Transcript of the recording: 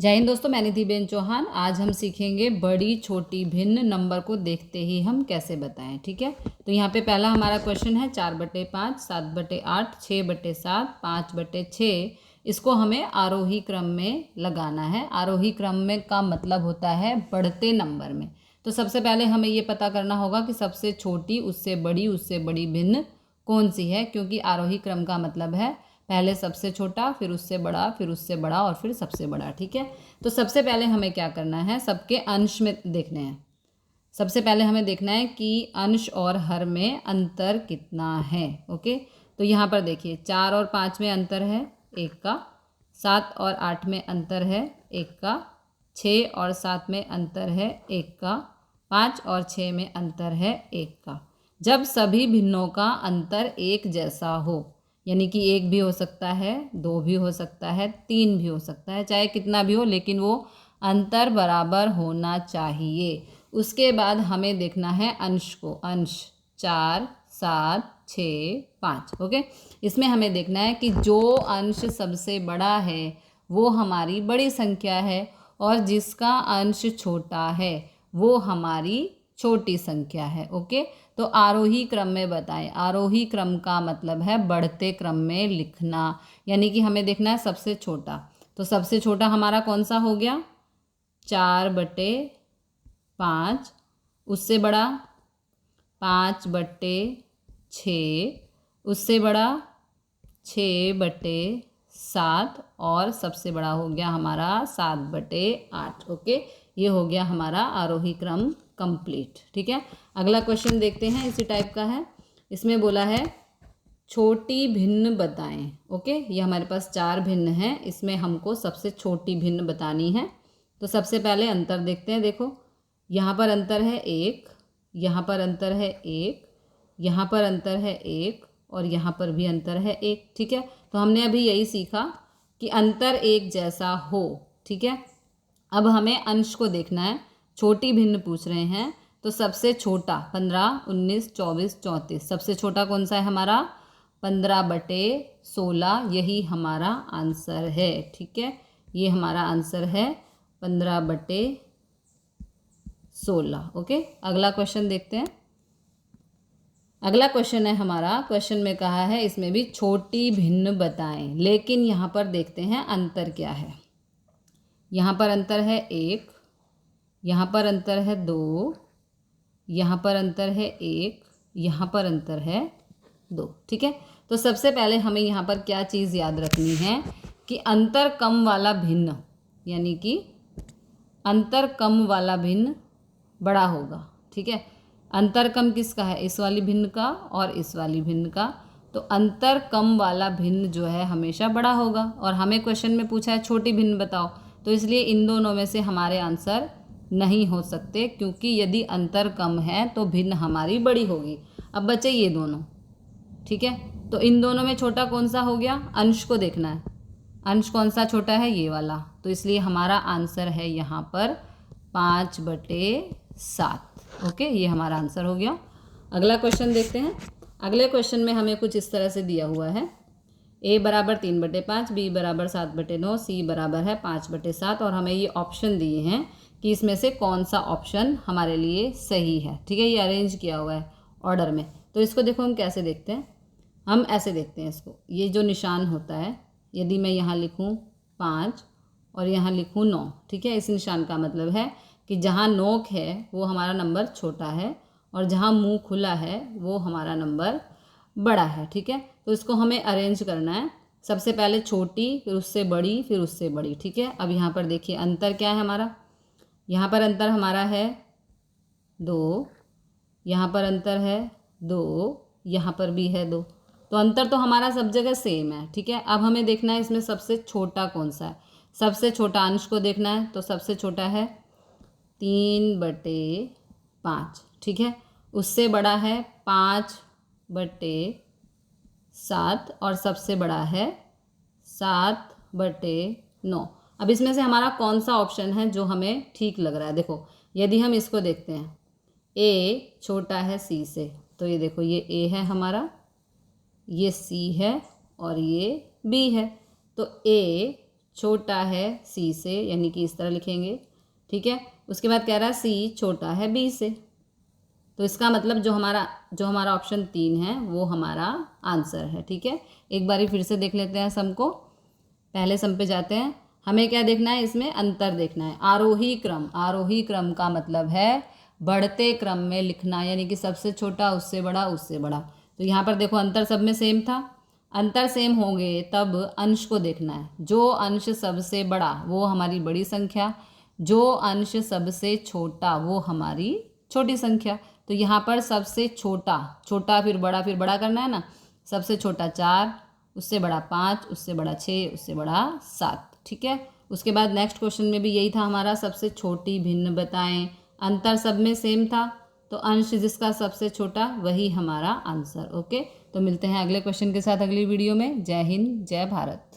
जय हिंद दोस्तों, मैं निधिबेन चौहान। आज हम सीखेंगे बड़ी छोटी भिन्न नंबर को देखते ही हम कैसे बताएं। ठीक है, तो यहाँ पे पहला हमारा क्वेश्चन है 4/5, 7/8, 6/7, 5/6। इसको हमें आरोही क्रम में लगाना है। आरोही क्रम में का मतलब होता है बढ़ते नंबर में। तो सबसे पहले हमें ये पता करना होगा कि सबसे छोटी, उससे बड़ी भिन्न कौन सी है, क्योंकि आरोही क्रम का मतलब है पहले सबसे छोटा, फिर उससे बड़ा, फिर उससे बड़ा और फिर सबसे बड़ा। ठीक है, तो सबसे पहले हमें क्या करना है, सबके अंश में देखने हैं। सबसे पहले हमें देखना है कि अंश और हर में अंतर कितना है। ओके, तो यहाँ पर देखिए 4 और 5 में अंतर है 1 का, 7 और 8 में अंतर है 1 का, 6 और 7 में अंतर है 1 का, 5 और 6 में अंतर है 1 का। जब सभी भिन्नों का अंतर एक जैसा हो, यानी कि 1 भी हो सकता है, 2 भी हो सकता है, 3 भी हो सकता है, चाहे कितना भी हो, लेकिन वो अंतर बराबर होना चाहिए। उसके बाद हमें देखना है अंश को। अंश 4, 7, 6, 5। ओके, इसमें हमें देखना है कि जो अंश सबसे बड़ा है वो हमारी बड़ी संख्या है और जिसका अंश छोटा है वो हमारी छोटी संख्या है। ओके, तो आरोही क्रम में बताएं। आरोही क्रम का मतलब है बढ़ते क्रम में लिखना, यानी कि हमें देखना है सबसे छोटा। तो सबसे छोटा हमारा कौन सा हो गया, 4/5। उससे बड़ा 5/6। उससे बड़ा 6/7 और सबसे बड़ा हो गया हमारा 7/8। ओके, ये हो गया हमारा आरोही क्रम कंप्लीट। ठीक है, अगला क्वेश्चन देखते हैं, इसी टाइप का है। इसमें बोला है छोटी भिन्न बताएं। ओके, ये हमारे पास 4 भिन्न हैं, इसमें हमको सबसे छोटी भिन्न बतानी है। तो सबसे पहले अंतर देखते हैं। देखो, यहाँ पर अंतर है 1, यहाँ पर अंतर है 1, यहाँ पर अंतर है 1 और यहाँ पर भी अंतर है 1। ठीक है, तो हमने अभी यही सीखा कि अंतर एक जैसा हो। ठीक है, अब हमें अंश को देखना है। छोटी भिन्न पूछ रहे हैं, तो सबसे छोटा 15, 19, 24, 34, सबसे छोटा कौन सा है हमारा, 15/16। यही हमारा आंसर है। ठीक है, ये हमारा आंसर है 15/16। ओके, अगला क्वेश्चन देखते हैं। अगला क्वेश्चन है हमारा, क्वेश्चन में कहा है इसमें भी छोटी भिन्न बताएं, लेकिन यहाँ पर देखते हैं अंतर क्या है। यहाँ पर अंतर है 1, यहाँ पर अंतर है 2, यहाँ पर अंतर है 1, यहाँ पर अंतर है 2। ठीक है, तो सबसे पहले हमें यहाँ पर क्या चीज़ याद रखनी है कि अंतर कम वाला भिन्न, यानी कि अंतर कम वाला भिन्न बड़ा होगा। ठीक है, अंतर कम किसका है, इस वाली भिन्न का और इस वाली भिन्न का। तो अंतर कम वाला भिन्न जो है हमेशा बड़ा होगा। और हमें क्वेश्चन में पूछा है छोटी भिन्न बताओ, तो इसलिए इन दोनों में से हमारे आंसर नहीं हो सकते, क्योंकि यदि अंतर कम है तो भिन्न हमारी बड़ी होगी। अब बचे ये दोनों। ठीक है, तो इन दोनों में छोटा कौन सा हो गया, अंश को देखना है। अंश कौन सा छोटा है, ये वाला। तो इसलिए हमारा आंसर है यहाँ पर 5/7। ओके, ये हमारा आंसर हो गया। अगला क्वेश्चन देखते हैं। अगले क्वेश्चन में हमें कुछ इस तरह से दिया हुआ है, a बराबर 3/5, b बराबर 7/9, c बराबर है 5/7 और हमें ये ऑप्शन दिए हैं कि इसमें से कौन सा ऑप्शन हमारे लिए सही है। ठीक है, ये अरेंज किया हुआ है ऑर्डर में। तो इसको देखो हम कैसे देखते हैं, हम ऐसे देखते हैं इसको। ये जो निशान होता है, यदि मैं यहाँ लिखूँ 5 और यहाँ लिखूँ 9, ठीक है, इस निशान का मतलब है कि जहाँ नोक है वो हमारा नंबर छोटा है और जहाँ मुंह खुला है वो हमारा नंबर बड़ा है। ठीक है, तो इसको हमें अरेंज करना है। सबसे पहले छोटी, फिर उससे बड़ी, फिर उससे बड़ी। ठीक है, अब यहाँ पर देखिए अंतर क्या है हमारा। यहाँ पर अंतर हमारा है 2, यहाँ पर अंतर है 2, यहाँ पर भी है 2। तो अंतर तो हमारा सब जगह सेम है। ठीक है, अब हमें देखना है इसमें सबसे छोटा कौन सा है। सबसे छोटा अंश को देखना है, तो सबसे छोटा है 3/5। ठीक है, उससे बड़ा है 5/7 और सबसे बड़ा है 7/9। अब इसमें से हमारा कौन सा ऑप्शन है जो हमें ठीक लग रहा है। देखो, यदि हम इसको देखते हैं, a छोटा है c से, तो ये देखो ये a है हमारा, ये c है और ये b है। तो a छोटा है सी से, यानी कि इस तरह लिखेंगे, ठीक है। उसके बाद कह रहा है सी छोटा है बी से, तो इसका मतलब जो हमारा ऑप्शन 3 है वो हमारा आंसर है, ठीक है। एक बारी फिर से देख लेते हैं सम को। पहले सम पे जाते हैं। हमें क्या देखना है, इसमें अंतर देखना है। आरोही क्रम का मतलब है बढ़ते क्रम में लिखना, यानी कि सबसे छोटा उससे बड़ा उससे बड़ा। तो यहाँ पर देखो अंतर सब में सेम था, अंतर सेम होंगे तब अंश को देखना है। जो अंश सबसे बड़ा वो हमारी बड़ी संख्या, जो अंश सबसे छोटा वो हमारी छोटी संख्या। तो यहाँ पर सबसे छोटा फिर बड़ा करना है ना। सबसे छोटा 4, उससे बड़ा 5, उससे बड़ा 6, उससे बड़ा 7, ठीक है। उसके बाद नेक्स्ट क्वेश्चन में भी यही था हमारा, सबसे छोटी भिन्न बताएं। अंतर सब में सेम था, तो अंश जिसका सबसे छोटा वही हमारा आंसर। ओके, तो मिलते हैं अगले क्वेश्चन के साथ अगली वीडियो में। जय हिंद, जय भारत।